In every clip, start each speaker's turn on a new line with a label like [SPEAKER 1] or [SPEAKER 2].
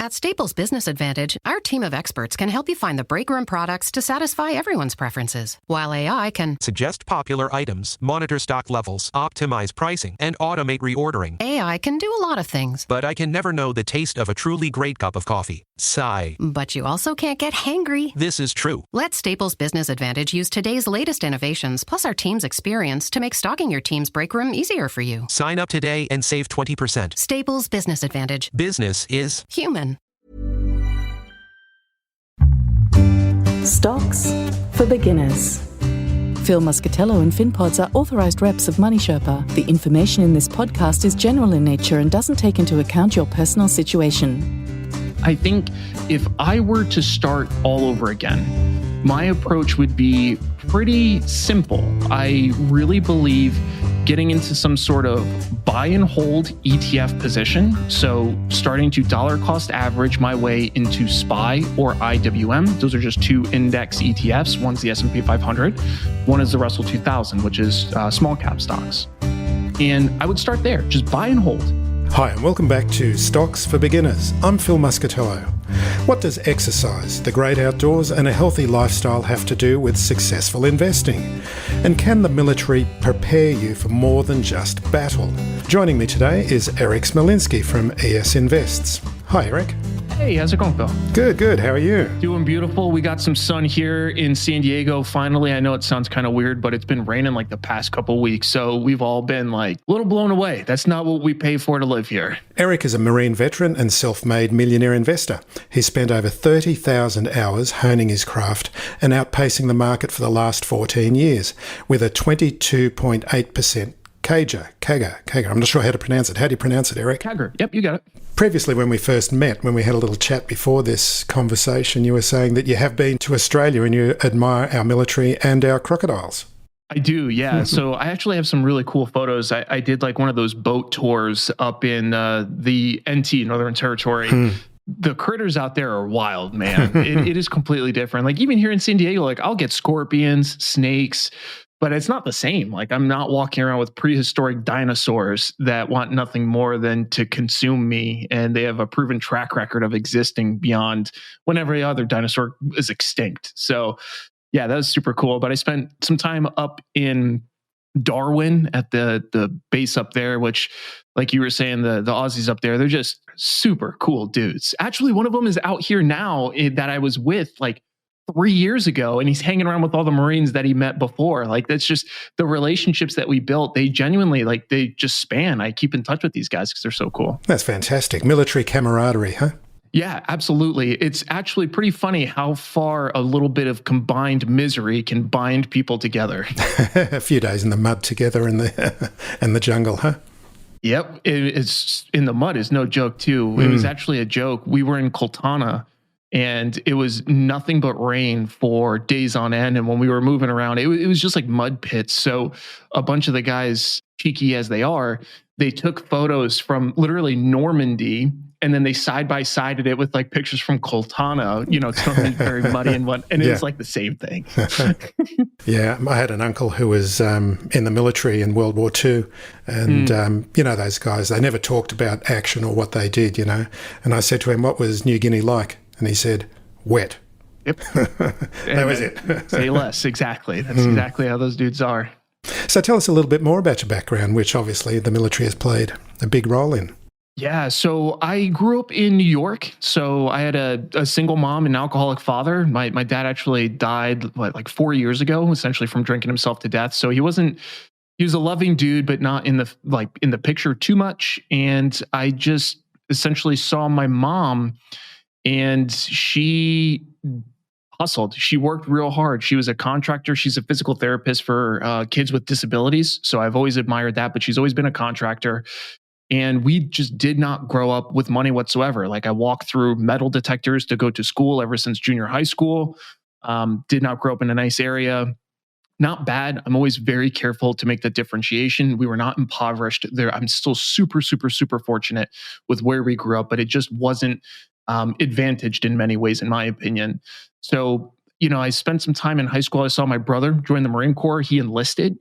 [SPEAKER 1] At Staples Business Advantage, our team of experts can help you find the breakroom products to satisfy everyone's preferences, while AI can
[SPEAKER 2] suggest popular items, monitor stock levels, optimize pricing, and automate reordering.
[SPEAKER 1] AI can do a lot of things.
[SPEAKER 2] But I can never know the taste of a truly great cup of coffee. Sigh.
[SPEAKER 1] But you also can't get hangry.
[SPEAKER 2] This is true.
[SPEAKER 1] Let Staples Business Advantage use today's latest innovations, plus our team's experience, to make stocking your team's breakroom easier for you.
[SPEAKER 2] Sign up today and save 20%.
[SPEAKER 1] Staples Business Advantage.
[SPEAKER 2] Business is
[SPEAKER 1] human.
[SPEAKER 3] Stocks for beginners. Phil Muscatello and Finpods are authorised reps of Money Sherpa. The information in this podcast is general in nature and doesn't take into account your personal situation.
[SPEAKER 4] I think if I were to start all over again, my approach would be pretty simple. I really believe getting into some sort of buy and hold ETF position. So starting to dollar cost average my way into SPY or IWM. Those are just two index ETFs. One's the S&P 500. One is the Russell 2000, which is small cap stocks. And I would start there, just buy and hold.
[SPEAKER 5] Hi, and welcome back to Stocks for Beginners. I'm Phil Muscatello. What does exercise, the great outdoors, and a healthy lifestyle have to do with successful investing? And can the military prepare you for more than just battle? Joining me today is Erik Smolinski from esInvests. Hi, Erik.
[SPEAKER 4] Hey, how's it going, Phil?
[SPEAKER 5] Good. How are you?
[SPEAKER 4] Doing beautiful. We got some sun here in San Diego. Finally, I know it sounds kind of weird, but it's been raining like the past couple weeks. So we've all been like a little blown away. That's not what we pay for to live here.
[SPEAKER 5] Erik is a Marine veteran and self-made millionaire investor. He's spent over 30,000 hours honing his craft and outpacing the market for the last 14 years with a 22.8% CAGR. I'm not sure how to pronounce it. How do you pronounce it, Erik?
[SPEAKER 4] CAGR. Yep, you got it.
[SPEAKER 5] Previously, when we first met, when we had a little chat before this conversation, you were saying that you have been to Australia and you admire our military and our crocodiles.
[SPEAKER 4] I do, yeah. So I actually have some really cool photos. I did like one of those boat tours up in the NT, Northern Territory. The critters out there are wild, man. It is completely different. Like even here in San Diego, like I'll get scorpions, snakes, but it's not the same. Like I'm not walking around with prehistoric dinosaurs that want nothing more than to consume me. And they have a proven track record of existing beyond when every other dinosaur is extinct. So yeah, that was super cool. But I spent some time up in Darwin at the base up there, which like you were saying, the Aussies up there, they're just super cool dudes. Actually, one of them is out here now that I was with like 3 years ago, and he's hanging around with all the Marines that he met before. Like that's just the relationships that we built. They genuinely like they just span. I keep in touch with these guys because they're so cool.
[SPEAKER 5] That's fantastic. Military camaraderie, huh?
[SPEAKER 4] Yeah, absolutely. It's actually pretty funny how far a little bit of combined misery can bind people together.
[SPEAKER 5] A few days in the mud together in the jungle, huh?
[SPEAKER 4] Yep, it's in the mud is no joke too. It was actually a joke. We were in Koltana. And it was nothing but rain for days on end. And when we were moving around, it was just like mud pits. So a bunch of the guys, cheeky as they are, they took photos from literally Normandy, and then they side by sided it with like pictures from Koltana, it's very muddy and what, and it's like the same thing.
[SPEAKER 5] Yeah, I had an uncle who was in the military in World War II, and those guys, they never talked about action or what they did, And I said to him, "What was New Guinea like?" And he said, "Wet."
[SPEAKER 4] Yep.
[SPEAKER 5] That was it.
[SPEAKER 4] Say less. Exactly. That's exactly how those dudes are.
[SPEAKER 5] So tell us a little bit more about your background, which obviously the military has played a big role in.
[SPEAKER 4] Yeah. So I grew up in New York. So I had a single mom and an alcoholic father. My dad actually died like 4 years ago, essentially from drinking himself to death. So he was a loving dude, but not in the picture too much. And I just essentially saw my mom, and she hustled. She worked real hard. She was a contractor. She's a physical therapist for kids with disabilities. So I've always admired that, but she's always been a contractor. And we just did not grow up with money whatsoever. Like I walked through metal detectors to go to school ever since junior high school. Did not grow up in a nice area. Not bad. I'm always very careful to make the differentiation. We were not impoverished there. I'm still super, super, super fortunate with where we grew up, but it just wasn't advantaged in many ways, in my opinion. So, I spent some time in high school. I saw my brother join the Marine Corps. He enlisted,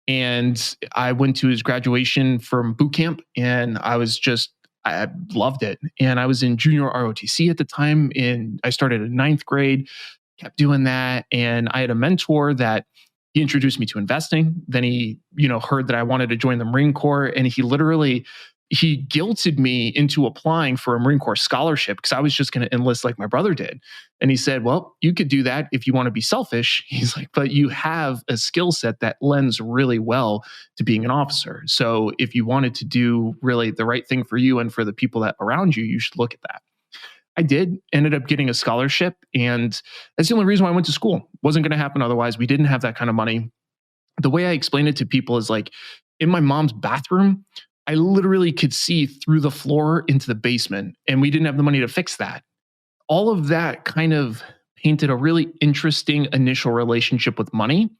[SPEAKER 4] and I went to his graduation from boot camp, and I was just I loved it. And I was in junior ROTC at the time. And I started in ninth grade, kept doing that. And I had a mentor that he introduced me to investing. Then he, heard that I wanted to join the Marine Corps. And he guilted me into applying for a Marine Corps scholarship because I was just going to enlist like my brother did. And he said, well, you could do that if you want to be selfish. He's like, but you have a skill set that lends really well to being an officer. So if you wanted to do really the right thing for you and for the people that around you, you should look at that. I did, ended up getting a scholarship. And that's the only reason why I went to school. Wasn't going to happen otherwise. We didn't have that kind of money. The way I explain it to people is like in my mom's bathroom, I literally could see through the floor into the basement, and we didn't have the money to fix that. All of that kind of painted a really interesting initial relationship with money.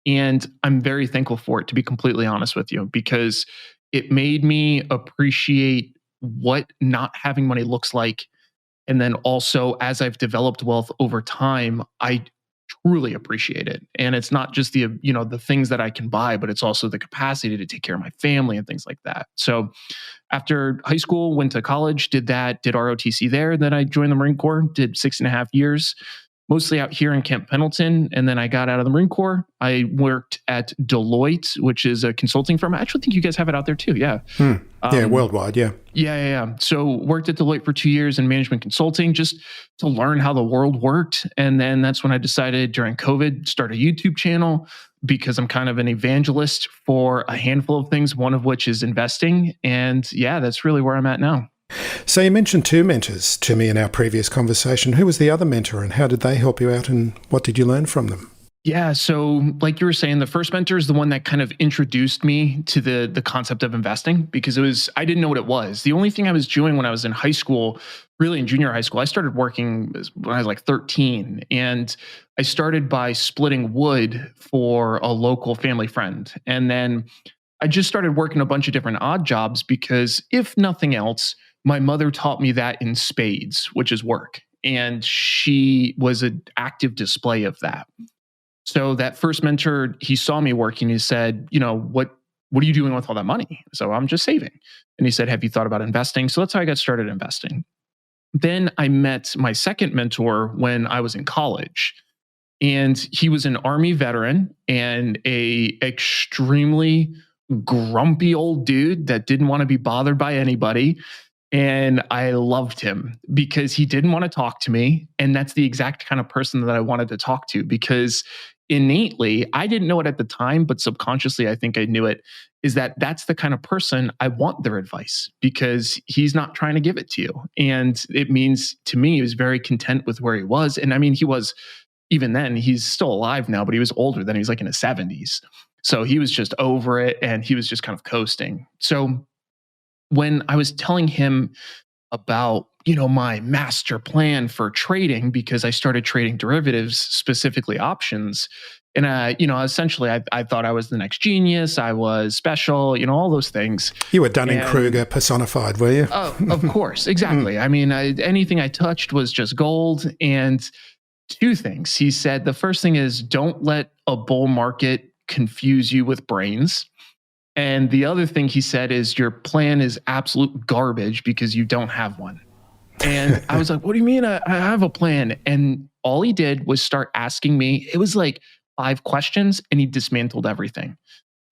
[SPEAKER 4] And I'm very thankful for it, to be completely honest with you, because it made me appreciate what not having money looks like. And then also, as I've developed wealth over time, I truly appreciate it. And it's not just the things that I can buy, but it's also the capacity to take care of my family and things like that. So after high school, went to college, did ROTC there. Then I joined the Marine Corps, did 6.5 years, mostly out here in Camp Pendleton. And then I got out of the Marine Corps. I worked at Deloitte, which is a consulting firm. I actually think you guys have it out there too. Yeah.
[SPEAKER 5] Worldwide. Yeah.
[SPEAKER 4] Yeah. So worked at Deloitte for 2 years in management consulting just to learn how the world worked. And then that's when I decided during COVID, start a YouTube channel because I'm kind of an evangelist for a handful of things, one of which is investing. And yeah, that's really where I'm at now.
[SPEAKER 5] So you mentioned two mentors to me in our previous conversation. Who was the other mentor and how did they help you out and what did you learn from them?
[SPEAKER 4] Yeah. So like you were saying, the first mentor is the one that kind of introduced me to the concept of investing because I didn't know what it was. The only thing I was doing when I was in high school, really in junior high school, I started working when I was like 13 and I started by splitting wood for a local family friend. And then I just started working a bunch of different odd jobs because if nothing else, my mother taught me that in spades, which is work. And she was an active display of that. So that first mentor, he saw me working. He said, what are you doing with all that money? So I'm just saving. And he said, have you thought about investing? So that's how I got started investing. Then I met my second mentor when I was in college. And he was an Army veteran and a extremely grumpy old dude that didn't want to be bothered by anybody. And I loved him because he didn't want to talk to me. And that's the exact kind of person that I wanted to talk to because innately, I didn't know it at the time, but subconsciously, I think I knew it, is that that's the kind of person I want their advice because he's not trying to give it to you. And it means to me, he was very content with where he was. And I mean, he was, even then, he's still alive now, but he was older than he was like in his 70s. So he was just over it and he was just kind of coasting. So when I was telling him about, my master plan for trading, because I started trading derivatives, specifically options, and essentially I thought I was the next genius, I was special, all those things.
[SPEAKER 5] You were Dunning-Kruger personified, were you?
[SPEAKER 4] Oh, of course, exactly. I mean, anything I touched was just gold. And two things. He said, the first thing is don't let a bull market confuse you with brains. And the other thing he said is your plan is absolute garbage because you don't have one. And I was like, what do you mean I have a plan? And all he did was start asking me, it was like 5 questions and he dismantled everything.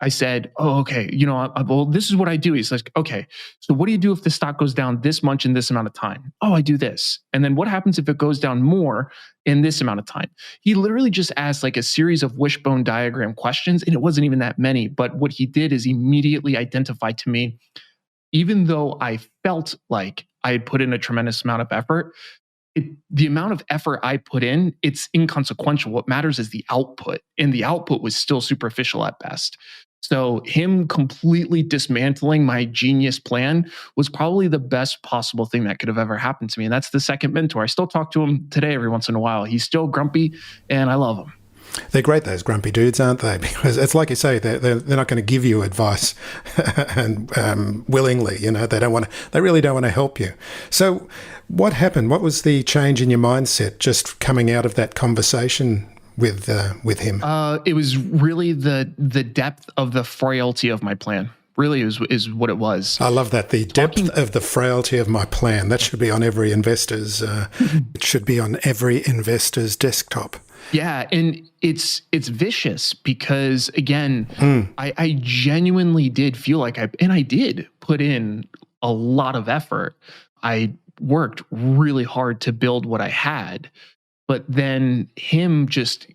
[SPEAKER 4] I said, oh, okay, well, this is what I do. He's like, okay, so what do you do if the stock goes down this much in this amount of time? Oh, I do this. And then what happens if it goes down more in this amount of time? He literally just asked like a series of wishbone diagram questions, and it wasn't even that many. But what he did is immediately identify to me, even though I felt like I had put in a tremendous amount of effort, the amount of effort I put in, it's inconsequential. What matters is the output, and the output was still superficial at best. So him completely dismantling my genius plan was probably the best possible thing that could have ever happened to me. And that's the second mentor. I still talk to him today every once in a while. He's still grumpy and I love him.
[SPEAKER 5] They're great, those grumpy dudes, aren't they? Because it's like you say, they're not going to give you advice and willingly. They really don't want to help you. So what happened? What was the change in your mindset just coming out of that conversation with him?
[SPEAKER 4] It was really the depth of the frailty of my plan. really is what it was.
[SPEAKER 5] I love that. The depth of the frailty of my plan. That should be on every investor's. It should be on every investor's desktop.
[SPEAKER 4] Yeah, and it's vicious because again, I genuinely did feel like I did put in a lot of effort. I worked really hard to build what I had, but then him just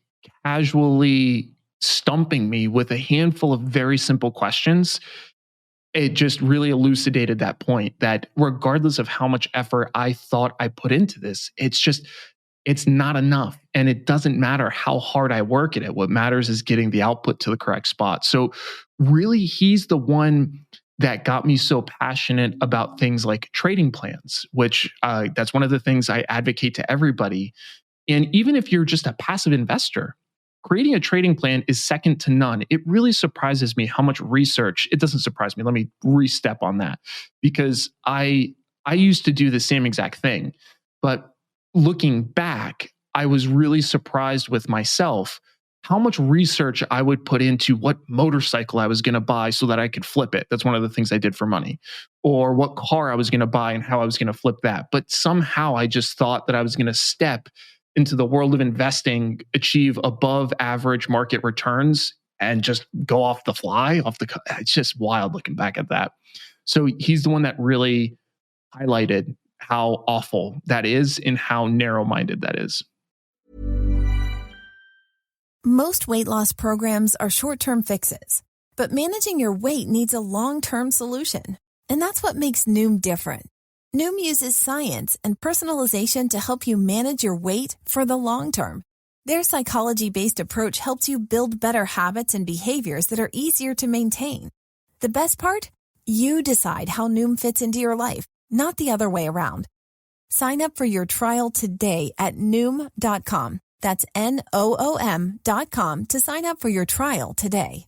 [SPEAKER 4] casually stumping me with a handful of very simple questions, it just really elucidated that point that regardless of how much effort I thought I put into this, it's not enough. And it doesn't matter how hard I work at it. What matters is getting the output to the correct spot. So really, he's the one that got me so passionate about things like trading plans, which that's one of the things I advocate to everybody. And even if you're just a passive investor, creating a trading plan is second to none. It really surprises me how much research, it doesn't surprise me. Let me re-step on that because I used to do the same exact thing. But looking back, I was really surprised with myself how much research I would put into what motorcycle I was going to buy so that I could flip it. That's one of the things I did for money. Or what car I was going to buy and how I was going to flip that. But somehow I just thought that I was going to step into the world of investing, achieve above average market returns, and just go off the fly. It's just wild looking back at that. So he's the one that really highlighted how awful that is and how narrow-minded that is.
[SPEAKER 6] Most weight loss programs are short-term fixes, but managing your weight needs a long-term solution. And that's what makes Noom different. Noom uses science and personalization to help you manage your weight for the long term. Their psychology-based approach helps you build better habits and behaviors that are easier to maintain. The best part? You decide how Noom fits into your life, not the other way around. Sign up for your trial today at Noom.com. That's Noom.com to sign up for your trial today.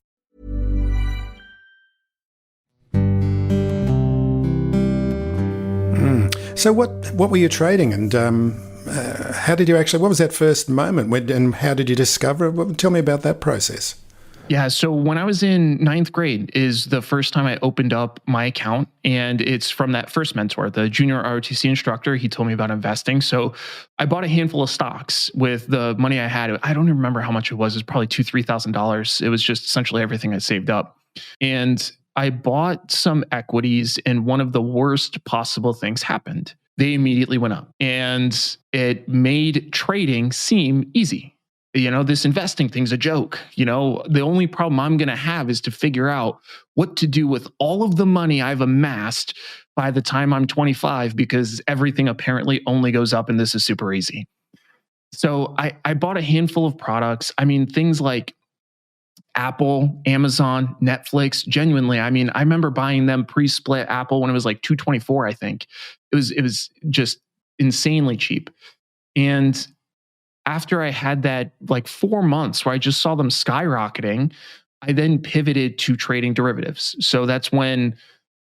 [SPEAKER 5] So what were you trading, and how did you actually? What was that first moment, and how did you discover it? Tell me about that process.
[SPEAKER 4] Yeah, so when I was in 9th grade is the first time I opened up my account, and it's from that first mentor, the junior ROTC instructor. He told me about investing. So I bought a handful of stocks with the money I had. I don't even remember how much it was. It was probably $2,000, $3,000. It was just essentially everything I saved up. And I bought some equities, and one of the worst possible things happened. They immediately went up, and it made trading seem easy. You know, this investing thing's a joke. You know, the only problem I'm going to have is to figure out what to do with all of the money I've amassed by the time I'm 25, because everything apparently only goes up and this is super easy. So I bought a handful of products. I mean, things like Apple, Amazon, Netflix, genuinely. I mean, I remember buying them pre-split Apple when it was like $224, I think. It was just insanely cheap. And after I had that like 4 months where I just saw them skyrocketing, I then pivoted to trading derivatives. So that's when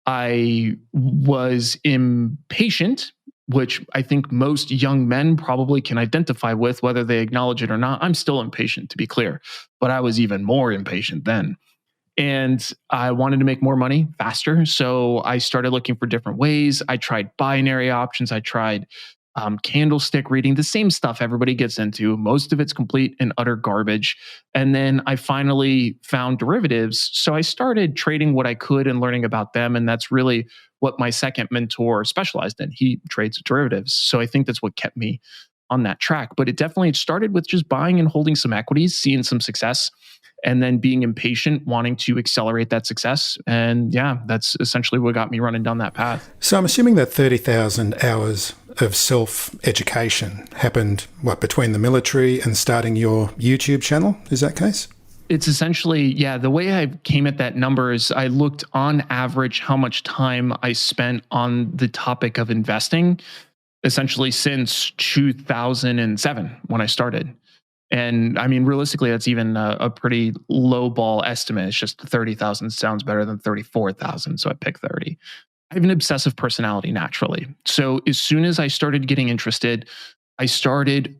[SPEAKER 4] I was impatient, which I think most young men probably can identify with, whether they acknowledge it or not. I'm still impatient, to be clear, but I was even more impatient then. And I wanted to make more money faster. So I started looking for different ways. I tried binary options. I tried candlestick reading, the same stuff everybody gets into. Most of it's complete and utter garbage. And then I finally found derivatives. So I started trading what I could and learning about them. And that's really what my second mentor specialized in. He trades derivatives. So I think that's what kept me on that track. But it definitely started with just buying and holding some equities, seeing some success, and then being impatient, wanting to accelerate that success. And yeah, that's essentially what got me running down that path.
[SPEAKER 5] So I'm assuming that 30,000 hours of self-education happened, between the military and starting your YouTube channel? Is that case?
[SPEAKER 4] It's essentially, yeah, the way I came at that number is I looked on average how much time I spent on the topic of investing, essentially since 2007 when I started. And I mean, realistically, that's even a pretty low ball estimate. It's just 30,000 sounds better than 34,000. So I picked 30. I have an obsessive personality naturally. So as soon as I started getting interested, I started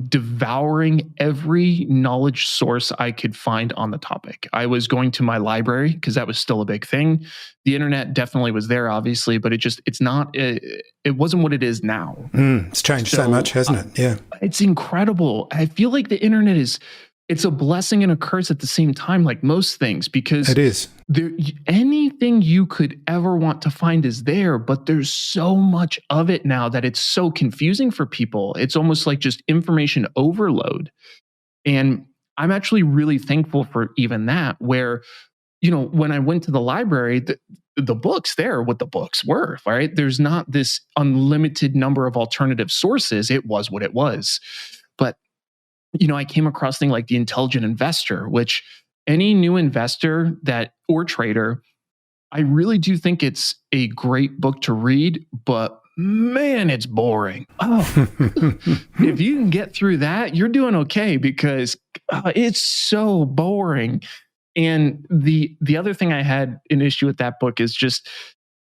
[SPEAKER 4] devouring every knowledge source I could find on the topic. I was going to my library because that was still a big thing. The internet definitely was there, obviously, but it wasn't what it is now.
[SPEAKER 5] It's changed so much, hasn't it? Yeah.
[SPEAKER 4] It's incredible. I feel like the internet it's a blessing and a curse at the same time, like most things, because
[SPEAKER 5] it is.
[SPEAKER 4] Anything you could ever want to find is there, but there's so much of it now that it's so confusing for people. It's almost like just information overload. And I'm actually really thankful for even that, where, when I went to the library, the books there, what the books were, right? There's not this unlimited number of alternative sources. It was what it was. But I came across things like The Intelligent Investor, which any new investor or trader, I really do think it's a great book to read, but man, it's boring. Oh, if you can get through that, you're doing okay, because it's so boring. And the other thing I had an issue with that book is just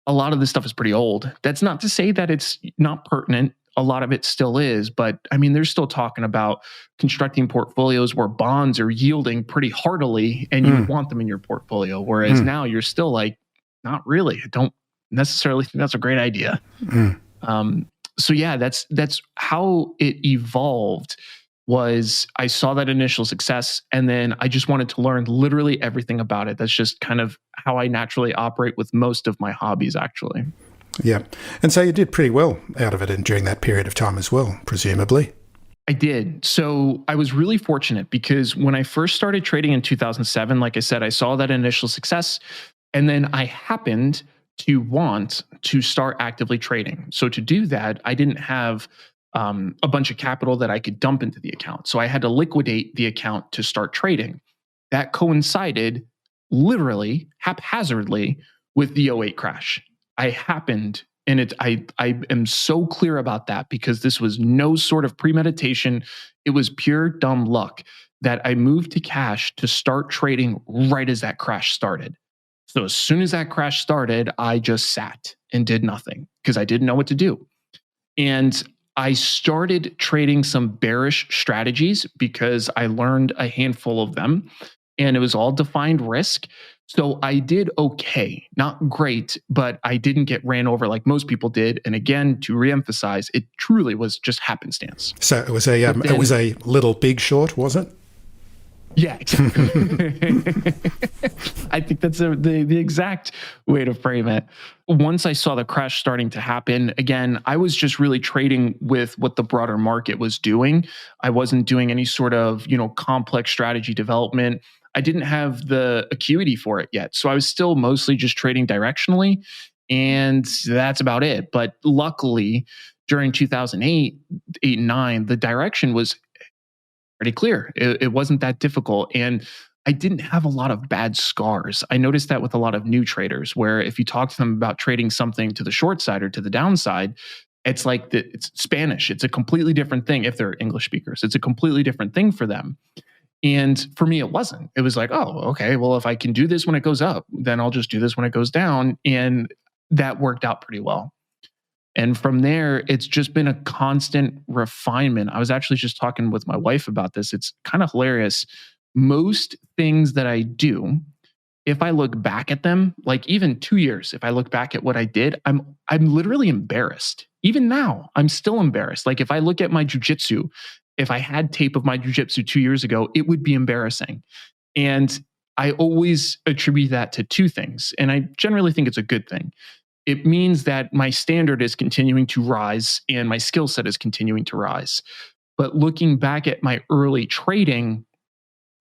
[SPEAKER 4] a lot of this stuff is pretty old. That's not to say that it's not pertinent. A lot of it still is, but I mean, they're still talking about constructing portfolios where bonds are yielding pretty heartily and you want them in your portfolio. Whereas now you're still like, not really. I don't necessarily think that's a great idea. So yeah, that's how it evolved. Was I saw that initial success, and then I just wanted to learn literally everything about it. That's just kind of how I naturally operate with most of my hobbies, actually.
[SPEAKER 5] Yeah. And so you did pretty well out of it during that period of time as well, presumably.
[SPEAKER 4] I did. So I was really fortunate because when I first started trading in 2007, like I said, I saw that initial success, and then I happened to want to start actively trading. So to do that, I didn't have a bunch of capital that I could dump into the account. So I had to liquidate the account to start trading. That coincided literally haphazardly with the '08 crash. I happened, and I am so clear about that because this was no sort of premeditation. It was pure dumb luck that I moved to cash to start trading right as that crash started. So as soon as that crash started, I just sat and did nothing because I didn't know what to do. And I started trading some bearish strategies because I learned a handful of them, and it was all defined risk. So I did okay, not great, but I didn't get ran over like most people did. And again, to reemphasize, it truly was just happenstance.
[SPEAKER 5] So it was a little big short, was it?
[SPEAKER 4] Yeah, exactly. I think that's the exact way to frame it. Once I saw the crash starting to happen, again, I was just really trading with what the broader market was doing. I wasn't doing any sort of, complex strategy development. I didn't have the acuity for it yet. So I was still mostly just trading directionally, and that's about it. But luckily, during 2008, 8 and 9, the direction was pretty clear. It wasn't that difficult. And I didn't have a lot of bad scars. I noticed that with a lot of new traders, where if you talk to them about trading something to the short side or to the downside, it's like it's Spanish. It's a completely different thing. If they're English speakers, it's a completely different thing for them. And for me, it wasn't. It was like, oh, okay, well, if I can do this when it goes up, then I'll just do this when it goes down. And that worked out pretty well. And from there, it's just been a constant refinement. I was actually just talking with my wife about this. It's kind of hilarious. Most things that I do, if I look back at them, like even 2 years, if I look back at what I did, I'm literally embarrassed. Even now, I'm still embarrassed. Like if I look at my jujitsu, if I had tape of my jujitsu 2 years ago, it would be embarrassing. And I always attribute that to two things. And I generally think it's a good thing. It means that my standard is continuing to rise and my skill set is continuing to rise. But looking back at my early trading,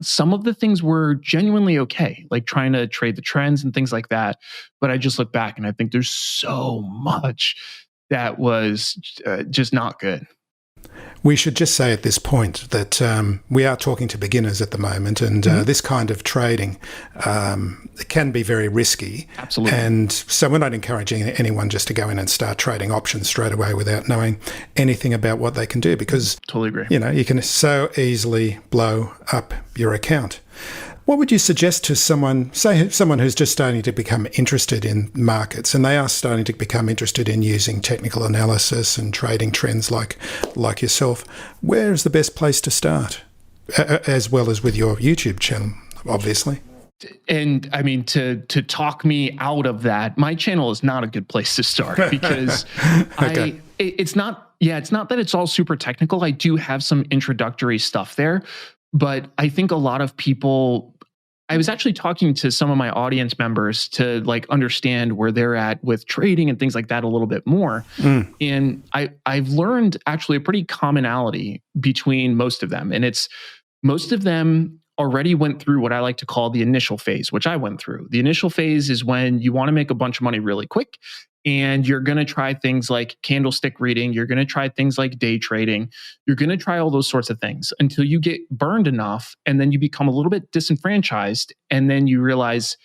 [SPEAKER 4] some of the things were genuinely okay, like trying to trade the trends and things like that. But I just look back and I think there's so much that was just not good.
[SPEAKER 5] We should just say at this point that we are talking to beginners at the moment, and this kind of trading can be very risky.
[SPEAKER 4] Absolutely.
[SPEAKER 5] And so we're not encouraging anyone just to go in and start trading options straight away without knowing anything about what they can do, because
[SPEAKER 4] totally agree.
[SPEAKER 5] You can so easily blow up your account. What would you suggest to someone, say someone who's just starting to become interested in markets, and they are starting to become interested in using technical analysis and trading trends like yourself? Where is the best place to start? As well as with your YouTube channel, obviously.
[SPEAKER 4] And I mean, to talk me out of that, my channel is not a good place to start because
[SPEAKER 5] Okay.
[SPEAKER 4] it's not that it's all super technical. I do have some introductory stuff there, but I think a lot of people, I was actually talking to some of my audience members to like understand where they're at with trading and things like that a little bit more. And I've learned actually a pretty commonality between most of them. And it's most of them already went through what I like to call the initial phase, which I went through. The initial phase is when you want to make a bunch of money really quick and you're going to try things like candlestick reading. You're going to try things like day trading. You're going to try all those sorts of things until you get burned enough. And then you become a little bit disenfranchised. And then you realize,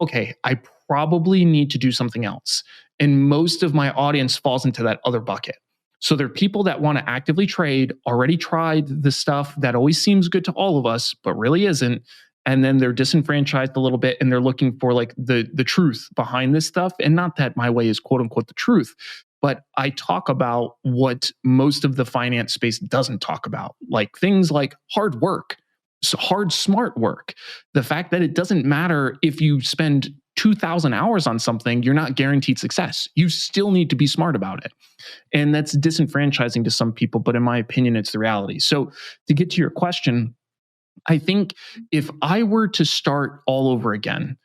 [SPEAKER 4] okay, I probably need to do something else. And most of my audience falls into that other bucket. So there are people that want to actively trade, already tried the stuff that always seems good to all of us, but really isn't. And then they're disenfranchised a little bit and they're looking for like the truth behind this stuff. And not that my way is quote unquote the truth, but I talk about what most of the finance space doesn't talk about, like things like hard work, so hard, smart work. The fact that it doesn't matter if you spend 2,000 hours on something, you're not guaranteed success. You still need to be smart about it. And that's disenfranchising to some people, but in my opinion, it's the reality. So to get to your question, I think if I were to start all over again,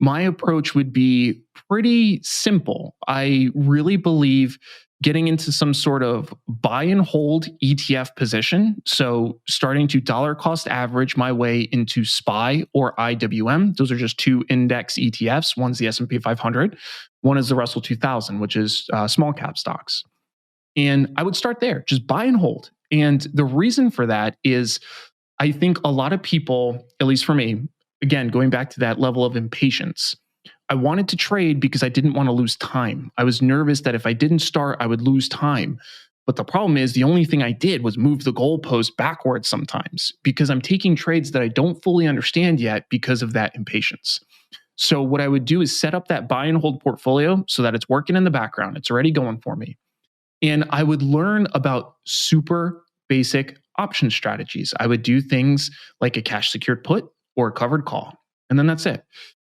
[SPEAKER 4] my approach would be pretty simple. I really believe getting into some sort of buy and hold ETF position. So starting to dollar cost average my way into SPY or IWM. Those are just two index ETFs. One's the S&P 500. One is the Russell 2000, which is small cap stocks. And I would start there, just buy and hold. And the reason for that is I think a lot of people, at least for me, again, going back to that level of impatience, I wanted to trade because I didn't want to lose time. I was nervous that if I didn't start, I would lose time. But the problem is the only thing I did was move the goalpost backwards sometimes because I'm taking trades that I don't fully understand yet because of that impatience. So what I would do is set up that buy and hold portfolio so that it's working in the background. It's already going for me. And I would learn about super basic option strategies. I would do things like a cash secured put or a covered call. And then that's it.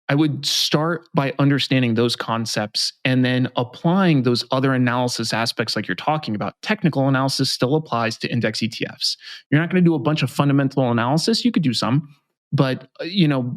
[SPEAKER 4] I would start by understanding those concepts and then applying those other analysis aspects like you're talking about. Technical analysis still applies to index ETFs. You're not going to do a bunch of fundamental analysis. You could do some, but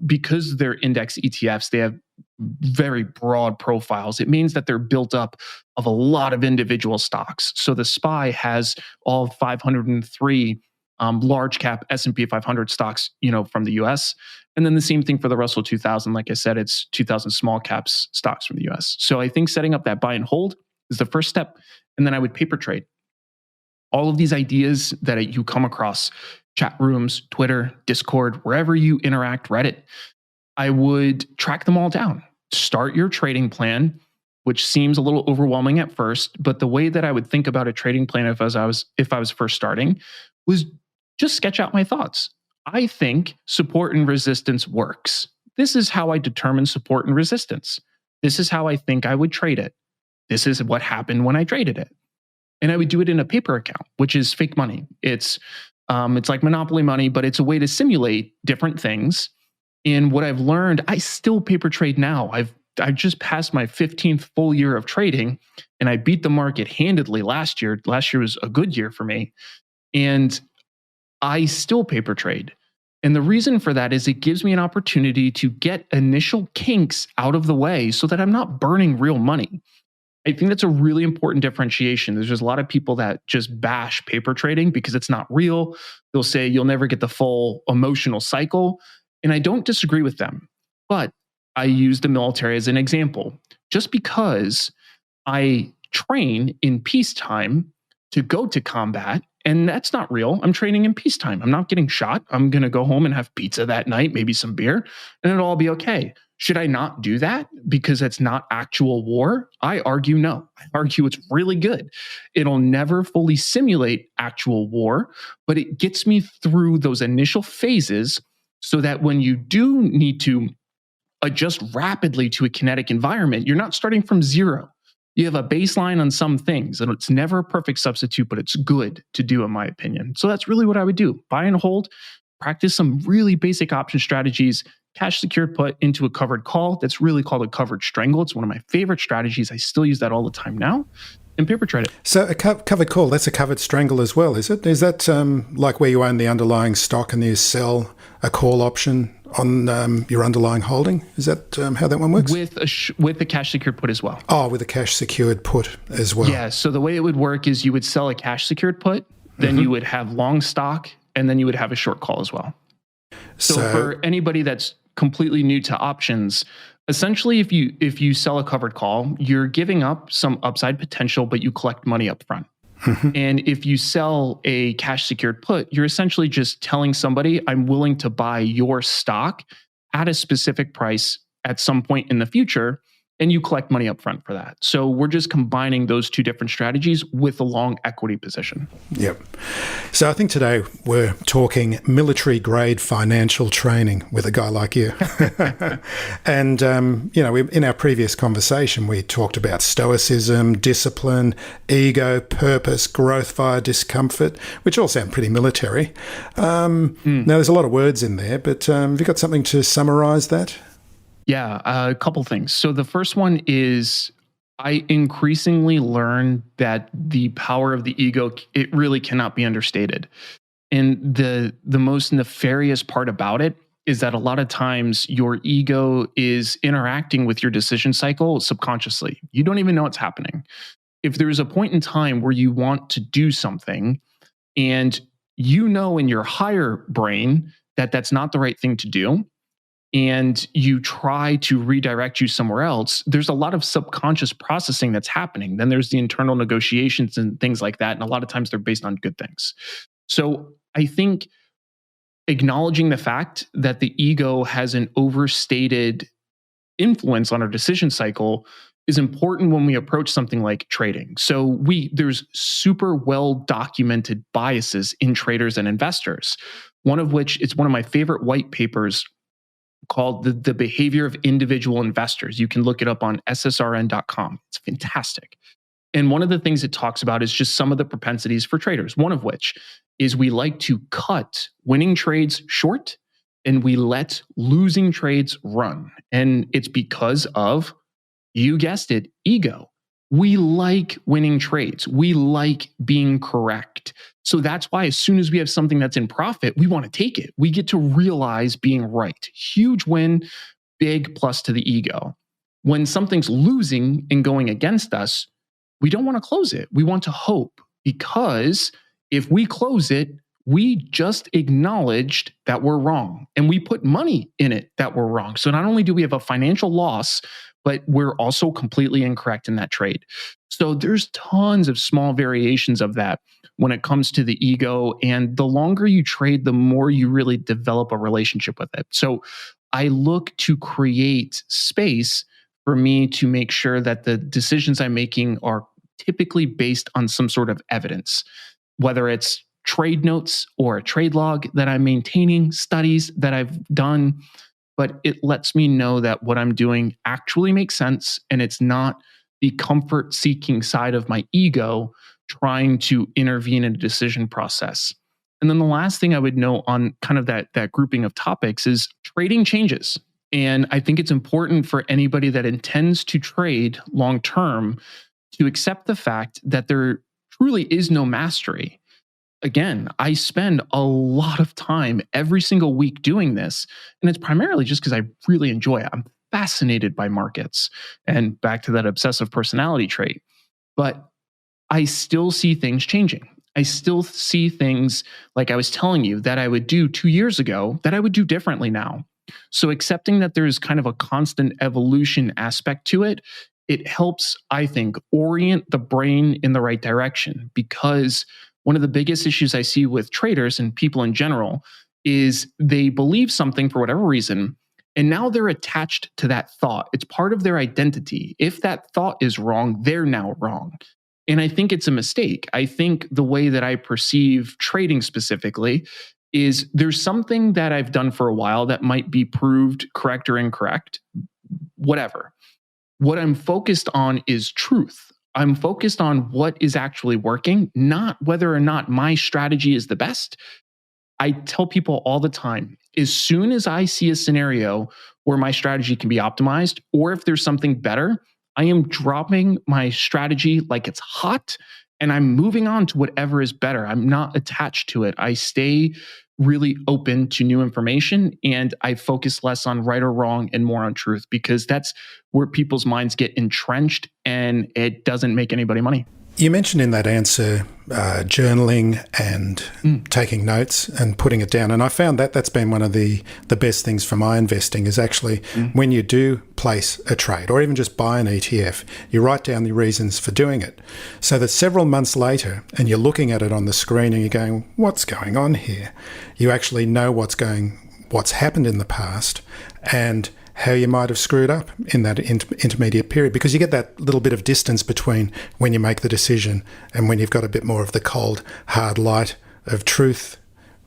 [SPEAKER 4] because they're index ETFs, they have very broad profiles. It means that they're built up of a lot of individual stocks. So the SPY has all 503 large cap S&P 500 stocks, from the US. And then the same thing for the Russell 2000. Like I said, it's 2,000 small caps stocks from the US. So I think setting up that buy and hold is the first step. And then I would paper trade. All of these ideas that you come across, chat rooms, Twitter, Discord, wherever you interact, Reddit, I would track them all down. Start your trading plan, which seems a little overwhelming at first, but the way that I would think about a trading plan if I was first starting was just sketch out my thoughts. I think support and resistance works. This is how I determine support and resistance. This is how I think I would trade it. This is what happened when I traded it. And I would do it in a paper account, which is fake money. It's like monopoly money, but it's a way to simulate different things. And what I've learned, I still paper trade now. I just passed my 15th full year of trading, and I beat the market handedly last year. Last year was a good year for me. And I still paper trade. And the reason for that is it gives me an opportunity to get initial kinks out of the way so that I'm not burning real money. I think that's a really important differentiation. There's just a lot of people that just bash paper trading because it's not real. They'll say you'll never get the full emotional cycle. And I don't disagree with them. But I use the military as an example. Just because I train in peacetime to go to combat, and that's not real. I'm training in peacetime. I'm not getting shot. I'm going to go home and have pizza that night, maybe some beer, and it'll all be okay. Should I not do that because it's not actual war? I argue no. I argue it's really good. It'll never fully simulate actual war, but it gets me through those initial phases so that when you do need to adjust rapidly to a kinetic environment, you're not starting from zero. You have a baseline on some things, and it's never a perfect substitute, but it's good to do, in my opinion. So that's really what I would do. Buy and hold, practice some really basic option strategies, cash secured put into a covered call. That's really called a covered strangle. It's one of my favorite strategies. I still use that all the time now. And paper trade it.
[SPEAKER 5] So a covered call, that's a covered strangle as well, is it? Is that like where you own the underlying stock and you sell a call option on your underlying holding? Is that how that one works?
[SPEAKER 4] With the cash secured put as well.
[SPEAKER 5] Oh, with a cash secured put as well.
[SPEAKER 4] Yeah. So the way it would work is you would sell a cash secured put, then you would have long stock, and then you would have a short call as well. So for anybody that's completely new to options, essentially if you sell a covered call, you're giving up some upside potential, but you collect money up front. And if you sell a cash secured put, you're essentially just telling somebody, I'm willing to buy your stock at a specific price at some point in the future, and you collect money up front for that. So we're just combining those two different strategies with a long equity position.
[SPEAKER 5] Yep. So I think today we're talking military grade financial training with a guy like you. And, in our previous conversation, we talked about stoicism, discipline, ego, purpose, growth via discomfort, which all sound pretty military. Now, there's a lot of words in there, but have you got something to summarize that?
[SPEAKER 4] Yeah, a couple things. So the first one is I increasingly learn that the power of the ego, it really cannot be understated. And the most nefarious part about it is that a lot of times your ego is interacting with your decision cycle subconsciously. You don't even know what's happening. If there's a point in time where you want to do something and you know in your higher brain that that's not the right thing to do, and you try to redirect you somewhere else, there's a lot of subconscious processing that's happening. Then there's the internal negotiations and things like that. And a lot of times they're based on good things. So I think acknowledging the fact that the ego has an overstated influence on our decision cycle is important when we approach something like trading. So there's super well documented biases in traders and investors, one of which is one of my favorite white papers called the Behavior of Individual Investors. You can look it up on ssrn.com. It's fantastic. And one of the things it talks about is just some of the propensities for traders, one of which is we like to cut winning trades short and we let losing trades run. And it's because of, you guessed it, ego. We like winning trades. We like being correct. So that's why as soon as we have something that's in profit, we want to take it. We get to realize being right. Huge win, big plus to the ego. When something's losing and going against us, we don't want to close it. We want to hope, because if we close it, we just acknowledged that we're wrong and we put money in it that we're wrong. So not only do we have a financial loss, but we're also completely incorrect in that trade. So there's tons of small variations of that when it comes to the ego. And the longer you trade, the more you really develop a relationship with it. So I look to create space for me to make sure that the decisions I'm making are typically based on some sort of evidence, whether it's trade notes or a trade log that I'm maintaining, studies that I've done. But it lets me know that what I'm doing actually makes sense, and it's not the comfort-seeking side of my ego trying to intervene in a decision process. And then the last thing I would note on kind of that grouping of topics is trading changes. And I think it's important for anybody that intends to trade long-term to accept the fact that there truly is no mastery. Again, I spend a lot of time every single week doing this, and it's primarily just because I really enjoy it. I'm fascinated by markets, and back to that obsessive personality trait. But I still see things changing. I still see things, like I was telling you, that I would do 2 years ago that I would do differently now. So accepting that there's kind of a constant evolution aspect to it, it helps, I think, orient the brain in the right direction, because one of the biggest issues I see with traders and people in general is they believe something for whatever reason, and now they're attached to that thought. It's part of their identity. If that thought is wrong, they're now wrong. And I think it's a mistake. I think the way that I perceive trading specifically is there's something that I've done for a while that might be proved correct or incorrect, whatever. What I'm focused on is truth. I'm focused on what is actually working, not whether or not my strategy is the best. I tell people all the time, as soon as I see a scenario where my strategy can be optimized, or if there's something better, I am dropping my strategy like it's hot and I'm moving on to whatever is better. I'm not attached to it. I stay really open to new information and I focus less on right or wrong and more on truth, because that's where people's minds get entrenched and it doesn't make anybody money.
[SPEAKER 5] You mentioned in that answer journaling and taking notes and putting it down. And I found that that's been one of the best things for my investing is actually when you do place a trade or even just buy an ETF, you write down the reasons for doing it so that several months later and you're looking at it on the screen and you're going, what's going on here? You actually know what's happened in the past and how you might have screwed up in that intermediate period, because you get that little bit of distance between when you make the decision and when you've got a bit more of the cold, hard light of truth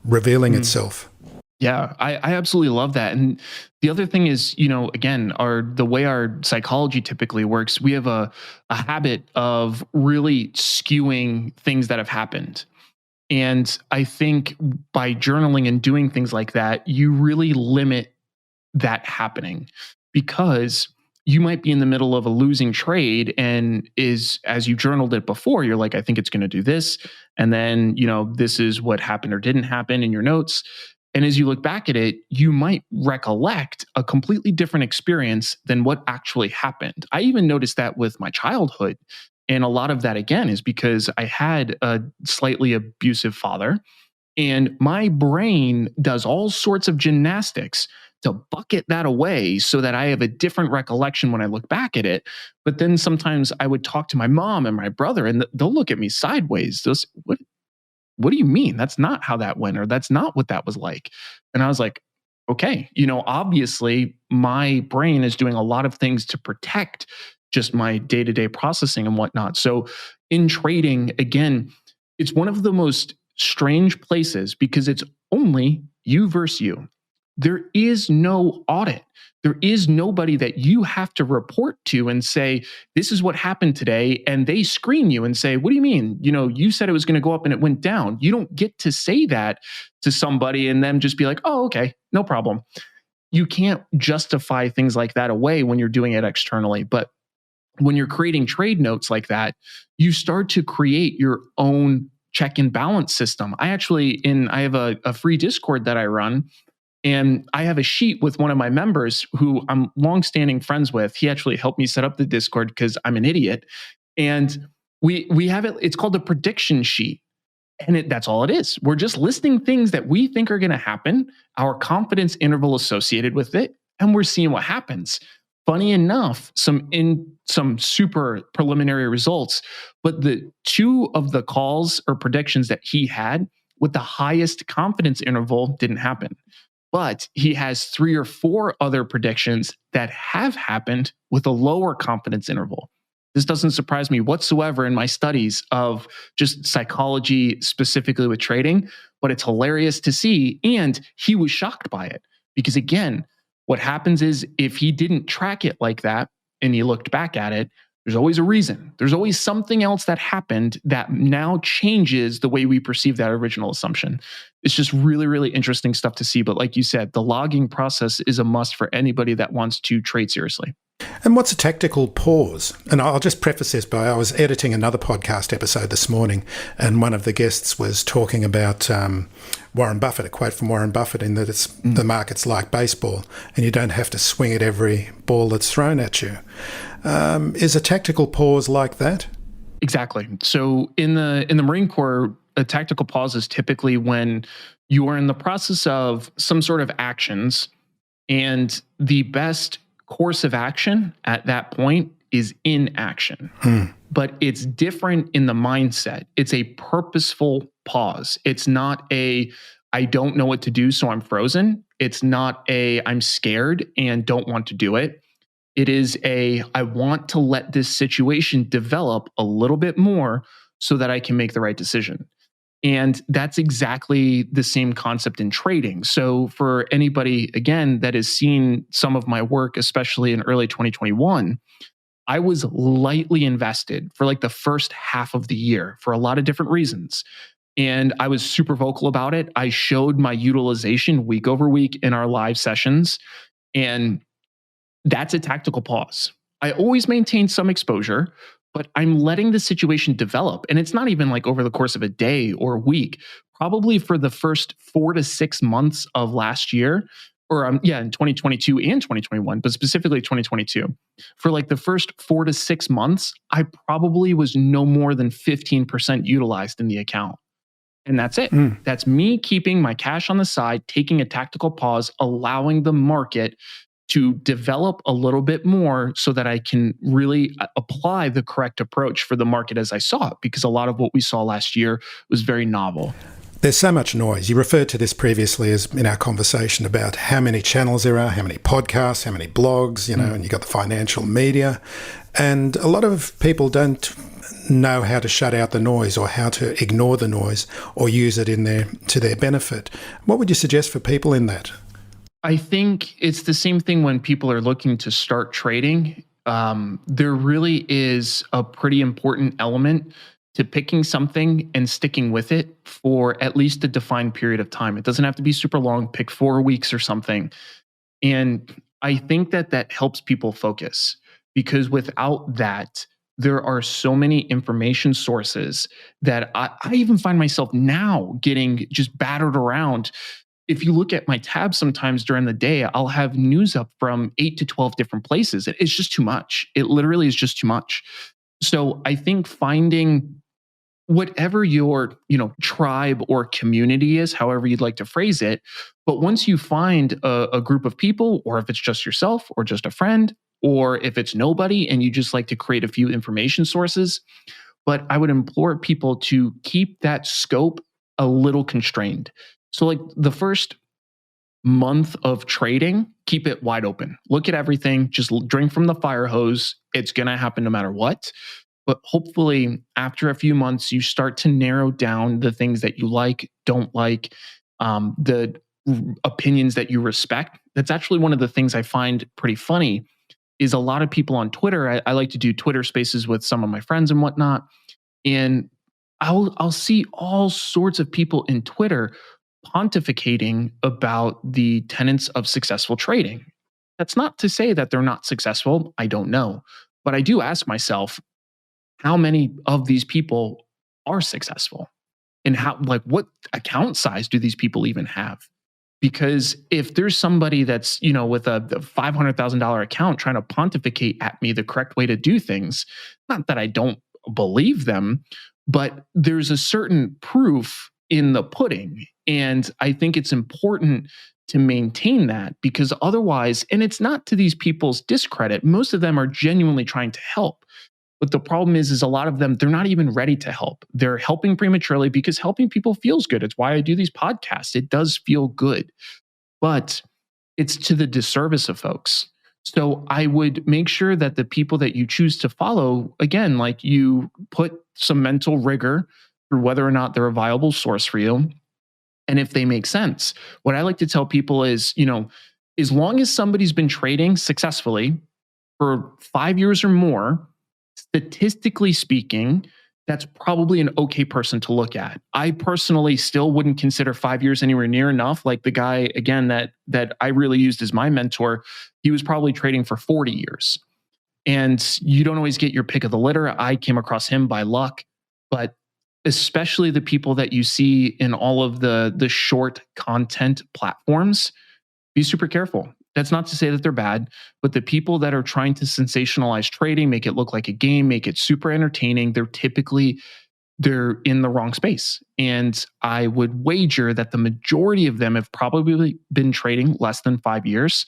[SPEAKER 5] revealing itself.
[SPEAKER 4] Yeah, I absolutely love that. And the other thing is, again, the way our psychology typically works, we have a habit of really skewing things that have happened. And I think by journaling and doing things like that, you really limit that happening, because you might be in the middle of a losing trade and as you journaled it before, you're like, I think it's going to do this. And then, this is what happened or didn't happen in your notes. And as you look back at it, you might recollect a completely different experience than what actually happened. I even noticed that with my childhood. And a lot of that, again, is because I had a slightly abusive father and my brain does all sorts of gymnastics to bucket that away so that I have a different recollection when I look back at it. But then sometimes I would talk to my mom and my brother and they'll look at me sideways. What do you mean? That's not how that went, or that's not what that was like. And I was like, okay, obviously my brain is doing a lot of things to protect just my day-to-day processing and whatnot. So in trading, again, it's one of the most strange places because it's only you versus you. There is no audit. There is nobody that you have to report to and say, this is what happened today. And they screen you and say, what do you mean? You said it was going to go up and it went down. You don't get to say that to somebody and then just be like, oh, okay, no problem. You can't justify things like that away when you're doing it externally. But when you're creating trade notes like that, you start to create your own check and balance system. I have a free Discord that I run. And I have a sheet with one of my members who I'm longstanding friends with. He actually helped me set up the Discord because I'm an idiot. And we have it, it's called a prediction sheet. And that's all it is. We're just listing things that we think are going to happen, our confidence interval associated with it, and we're seeing what happens. Funny enough, some super preliminary results, but the two of the calls or predictions that he had with the highest confidence interval didn't happen. But he has 3 or 4 other predictions that have happened with a lower confidence interval. This doesn't surprise me whatsoever in my studies of just psychology, specifically with trading, but it's hilarious to see. And he was shocked by it because, again, what happens is if he didn't track it like that and he looked back at it, there's always a reason. There's always something else that happened that now changes the way we perceive that original assumption. It's just really, really interesting stuff to see. But like you said, the logging process is a must for anybody that wants to trade seriously.
[SPEAKER 5] And what's a tactical pause? And I'll just preface this by I was editing another podcast episode this morning, and one of the guests was talking about Warren Buffett, a quote from Warren Buffett, in that it's the market's like baseball, and you don't have to swing at every ball that's thrown at you. Is a tactical pause like that?
[SPEAKER 4] Exactly. So in the Marine Corps, a tactical pause is typically when you are in the process of some sort of actions, and the best course of action at that point is inaction. But it's different in the mindset. It's a purposeful pause. It's not I don't know what to do, so I'm frozen. It's not I'm scared and don't want to do it. It is I want to let this situation develop a little bit more so that I can make the right decision. And that's exactly the same concept in trading. So for anybody, again, that has seen some of my work, especially in early 2021, I was lightly invested for like the first half of the year for a lot of different reasons. And I was super vocal about it. I showed my utilization week over week in our live sessions. And that's a tactical pause. I always maintain some exposure, but I'm letting the situation develop. And it's not even like over the course of a day or a week, probably for the first 4 to 6 months of last year, or in 2022 and 2021, but specifically 2022. For like the first 4 to 6 months, I probably was no more than 15% utilized in the account. And that's it. That's me keeping my cash on the side, taking a tactical pause, allowing the market to develop a little bit more so that I can really apply the correct approach for the market as I saw it, because a lot of what we saw last year was very novel.
[SPEAKER 5] There's so much noise. You referred to this previously as in our conversation about how many channels there are, how many podcasts, how many blogs, and you've got the financial media. And a lot of people don't know how to shut out the noise or how to ignore the noise or use it to their benefit. What would you suggest for people in that?
[SPEAKER 4] I think it's the same thing when people are looking to start trading. There really is a pretty important element to picking something and sticking with it for at least a defined period of time. It doesn't have to be super long, pick 4 weeks or something. And I think that helps people focus, because without that, there are so many information sources that I even find myself now getting just battered around. If you look at my tab sometimes during the day, I'll have news up from 8 to 12 different places. It's just too much. It literally is just too much. So I think finding whatever your tribe or community is, however you'd like to phrase it, but once you find a group of people, or if it's just yourself or just a friend, or if it's nobody and you just like to create a few information sources, but I would implore people to keep that scope a little constrained. So like the first month of trading, keep it wide open. Look at everything, just drink from the fire hose. It's going to happen no matter what. But hopefully after a few months, you start to narrow down the things that you like, don't like, the opinions that you respect. That's actually one of the things I find pretty funny is a lot of people on Twitter. I like to do Twitter spaces with some of my friends and whatnot. And I'll see all sorts of people in Twitter pontificating about the tenets of successful trading. That's not to say that they're not successful. I don't know. But I do ask myself, how many of these people are successful? And what account size do these people even have? Because if there's somebody that's, with a $500,000 account trying to pontificate at me the correct way to do things, not that I don't believe them, but there's a certain proof in the pudding. And I think it's important to maintain that, because otherwise, and it's not to these people's discredit, most of them are genuinely trying to help. But the problem is a lot of them, they're not even ready to help. They're helping prematurely because helping people feels good. It's why I do these podcasts. It does feel good, but it's to the disservice of folks. So I would make sure that the people that you choose to follow, again, like you put some mental rigor through whether or not they're a viable source for you. And if they make sense. What I like to tell people is, as long as somebody's been trading successfully for 5 years or more, statistically speaking, that's probably an okay person to look at. I personally still wouldn't consider 5 years anywhere near enough. Like the guy, again, that I really used as my mentor, he was probably trading for 40 years. And you don't always get your pick of the litter. I came across him by luck, but especially the people that you see in all of the short content platforms, be super careful. That's not to say that they're bad, but the people that are trying to sensationalize trading, make it look like a game, make it super entertaining, they're in the wrong space. And I would wager that the majority of them have probably been trading less than 5 years.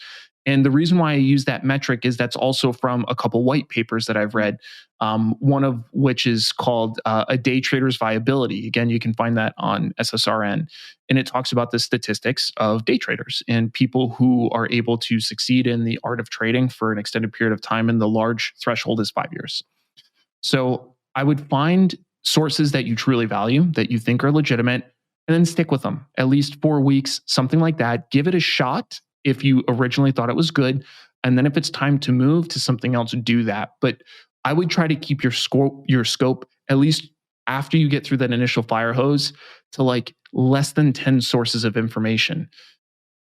[SPEAKER 4] And the reason why I use that metric is that's also from a couple white papers that I've read, one of which is called A Day Trader's Viability. Again, you can find that on SSRN. And it talks about the statistics of day traders and people who are able to succeed in the art of trading for an extended period of time. And the large threshold is 5 years. So I would find sources that you truly value, that you think are legitimate, and then stick with them at least 4 weeks, something like that. Give it a shot if you originally thought it was good. And then if it's time to move to something else, do that. But I would try to keep your scope, at least after you get through that initial fire hose, to like less than 10 sources of information.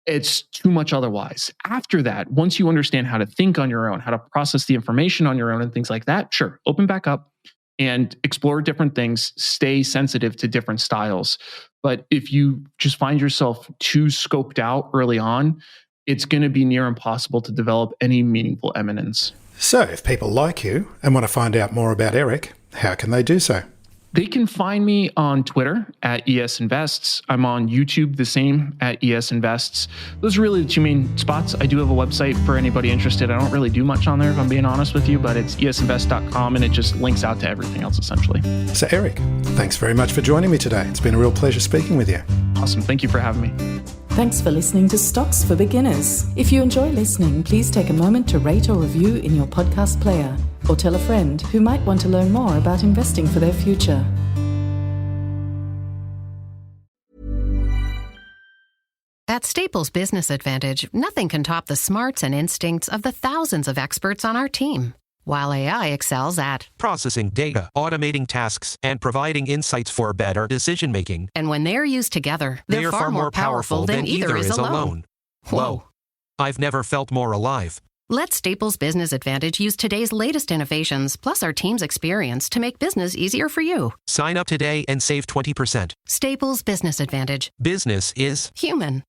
[SPEAKER 4] It's too much otherwise. After that, once you understand how to think on your own, how to process the information on your own and things like that, sure, open back up and explore different things, stay sensitive to different styles. But if you just find yourself too scoped out early on, it's going to be near impossible to develop any meaningful eminence.
[SPEAKER 5] So if people like you and want to find out more about Erik, how can they do so?
[SPEAKER 4] They can find me on Twitter at esInvests. I'm on YouTube, the same, at esInvests. Those are really the two main spots. I do have a website for anybody interested. I don't really do much on there, if I'm being honest with you, but it's esinvest.com, and it just links out to everything else, essentially.
[SPEAKER 5] So Erik, thanks very much for joining me today. It's been a real pleasure speaking with you.
[SPEAKER 4] Awesome. Thank you for having me.
[SPEAKER 3] Thanks for listening to Stocks for Beginners. If you enjoy listening, please take a moment to rate or review in your podcast player, or tell a friend who might want to learn more about investing for their future.
[SPEAKER 1] At Staples Business Advantage, nothing can top the smarts and instincts of the thousands of experts on our team. While AI excels at
[SPEAKER 2] processing data, automating tasks, and providing insights for better decision-making.
[SPEAKER 1] And when they're used together,
[SPEAKER 2] They are far more powerful than either is alone. Whoa. I've never felt more alive.
[SPEAKER 1] Let Staples Business Advantage use today's latest innovations, plus our team's experience, to make business easier for you.
[SPEAKER 2] Sign up today and save 20%.
[SPEAKER 1] Staples Business Advantage.
[SPEAKER 2] Business is
[SPEAKER 1] Human.